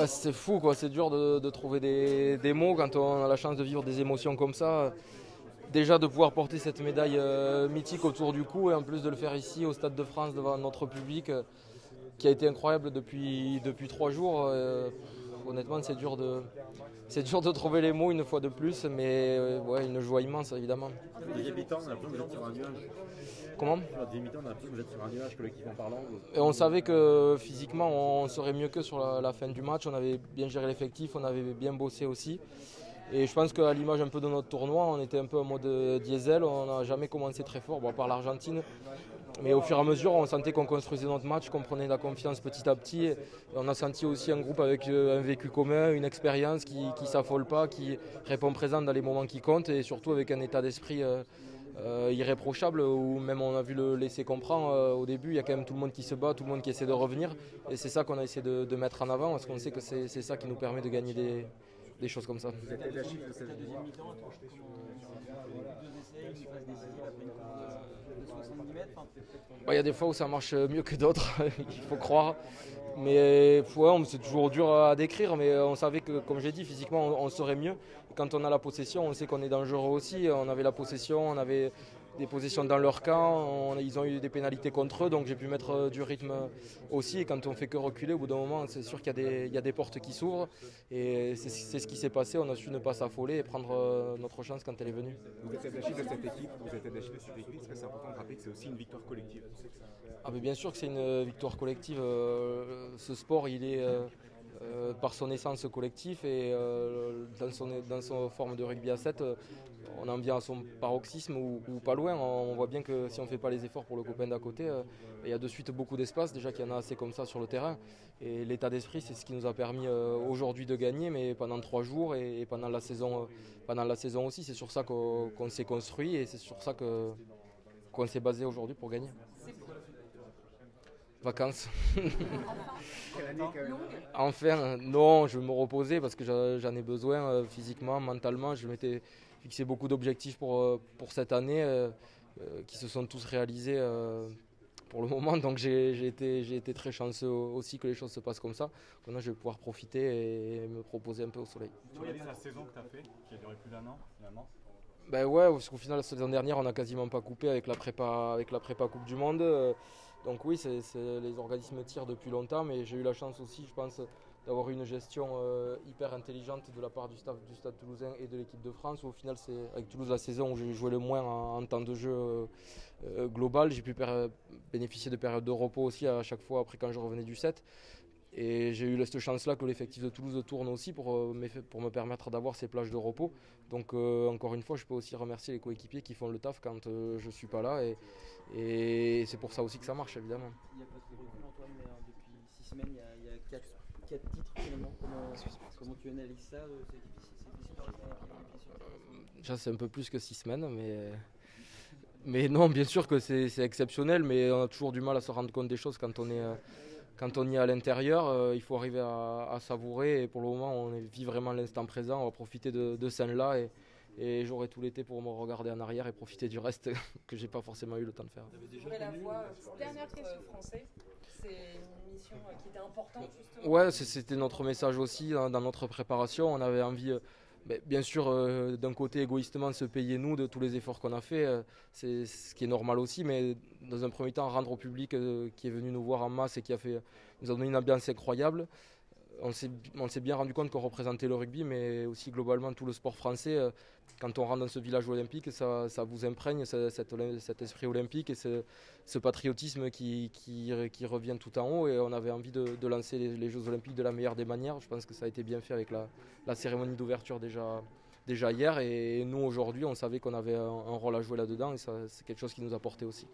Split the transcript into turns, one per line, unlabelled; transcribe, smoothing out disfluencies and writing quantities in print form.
C'est fou, quoi. C'est dur de trouver des mots quand on a la chance de vivre des émotions comme ça. Déjà de pouvoir porter cette médaille mythique autour du cou et en plus de le faire ici au Stade de France devant notre public qui a été incroyable depuis 3 jours. Honnêtement, c'est dur de trouver les mots une fois de plus, mais ouais, une joie immense évidemment.
Deuxième mi-temps, on a l'impression que vous êtes sur un nuage.
Comment?
Deuxième mi-temps, on a l'impression que vous êtes sur un nuage collectivement parlant.
Et on savait que physiquement on serait mieux que sur la fin du match. On avait bien géré l'effectif, on avait bien bossé aussi. Et je pense qu'à l'image un peu de notre tournoi, on était un peu en mode diesel. On n'a jamais commencé très fort, bon, à part l'Argentine. Mais au fur et à mesure, on sentait qu'on construisait notre match, qu'on prenait de la confiance petit à petit. Et on a senti aussi un groupe avec un vécu commun, une expérience qui ne s'affole pas, qui répond présent dans les moments qui comptent et surtout avec un état d'esprit irréprochable où même on a vu le laisser comprendre au début, il y a quand même tout le monde qui se bat, tout le monde qui essaie de revenir. Et c'est ça qu'on a essayé de mettre en avant parce qu'on sait que c'est ça qui nous permet de gagner des choses comme ça.
Vous êtes la chiffre de cette deuxième mi-temps.
Il y a des fois où ça marche mieux que d'autres, il faut croire. Mais ouais, c'est toujours dur à décrire, mais on savait que, comme j'ai dit, physiquement on serait mieux. Et quand on a la possession, on sait qu'on est dangereux aussi. On avait la possession, on avait des possessions dans leur camp, ils ont eu des pénalités contre eux, donc j'ai pu mettre du rythme aussi. Et quand on fait que reculer, au bout d'un moment, c'est sûr qu'il y a des portes qui s'ouvrent. Et c'est ce qui s'est passé, on a su ne pas s'affoler et prendre notre chance quand elle est venue.
Vous êtes la chiffre de cette équipe, vous êtes la chiffre de cette équipe, parce que c'est important de rappeler que c'est aussi une victoire collective.
Mais bien sûr que c'est une victoire collective. Ce sport, il est par son essence collectif et dans son forme de rugby à 7, on en vient à son paroxysme ou pas loin. On voit bien que si on ne fait pas les efforts pour le copain d'à côté, il y a de suite beaucoup d'espace. Déjà qu'il y en a assez comme ça sur le terrain. Et l'état d'esprit, c'est ce qui nous a permis aujourd'hui de gagner, mais pendant 3 jours et pendant la saison aussi. C'est sur ça qu'on s'est construit et c'est sur ça qu'on s'est basé aujourd'hui pour gagner. Vacances. Enfin, non, je vais me reposer parce que j'en ai besoin physiquement, mentalement. Je m'étais fixé beaucoup d'objectifs pour cette année qui se sont tous réalisés pour le moment. Donc j'ai été très chanceux aussi que les choses se passent comme ça. Maintenant, je vais pouvoir profiter et me proposer un peu au soleil.
Tu regardes la saison que tu as fait, qui a duré plus d'1 an finalement?
Ouais, parce qu'au final, la saison dernière, on n'a quasiment pas coupé avec la prépa Coupe du Monde. Donc oui, les organismes tirent depuis longtemps, mais j'ai eu la chance aussi, je pense, d'avoir une gestion hyper intelligente de la part du staff du Stade Toulousain et de l'équipe de France. Au final, c'est avec Toulouse la saison où j'ai joué le moins en temps de jeu global. J'ai pu bénéficier de périodes de repos aussi à chaque fois après quand je revenais du 7. Et j'ai eu cette chance-là que l'effectif de Toulouse tourne aussi pour me permettre d'avoir ces plages de repos. Donc encore une fois, je peux aussi remercier les coéquipiers qui font le taf quand je ne suis pas là. Et c'est pour ça aussi que ça marche, évidemment.
Il n'y a pas de recul, Antoine, mais depuis 6 semaines, il y a 4 titres finalement. Comment tu analyses ça? C'est difficile par les
Déjà, c'est un peu plus que 6 semaines, mais non, bien sûr que c'est exceptionnel, mais on a toujours du mal à se rendre compte des choses quand on y est à l'intérieur. Il faut arriver à savourer et pour le moment on vit vraiment l'instant présent, on va profiter de scènes-là et j'aurai tout l'été pour me regarder en arrière et profiter du reste que j'ai pas forcément eu le temps de faire.
Dernière question français, c'est une mission qui était importante justement.
Ouais, c'était notre message aussi dans notre préparation, on avait envie bien sûr d'un côté égoïstement se payer nous de tous les efforts qu'on a fait, c'est ce qui est normal aussi, mais dans un premier temps rendre au public qui est venu nous voir en masse et nous a donné une ambiance incroyable. On s'est bien rendu compte qu'on représentait le rugby, mais aussi globalement tout le sport français. Quand on rentre dans ce village olympique, ça vous imprègne cet esprit olympique et ce patriotisme qui revient tout en haut. Et on avait envie de lancer les Jeux olympiques de la meilleure des manières. Je pense que ça a été bien fait avec la cérémonie d'ouverture déjà hier. Et nous, aujourd'hui, on savait qu'on avait un rôle à jouer là-dedans et c'est quelque chose qui nous a porté aussi.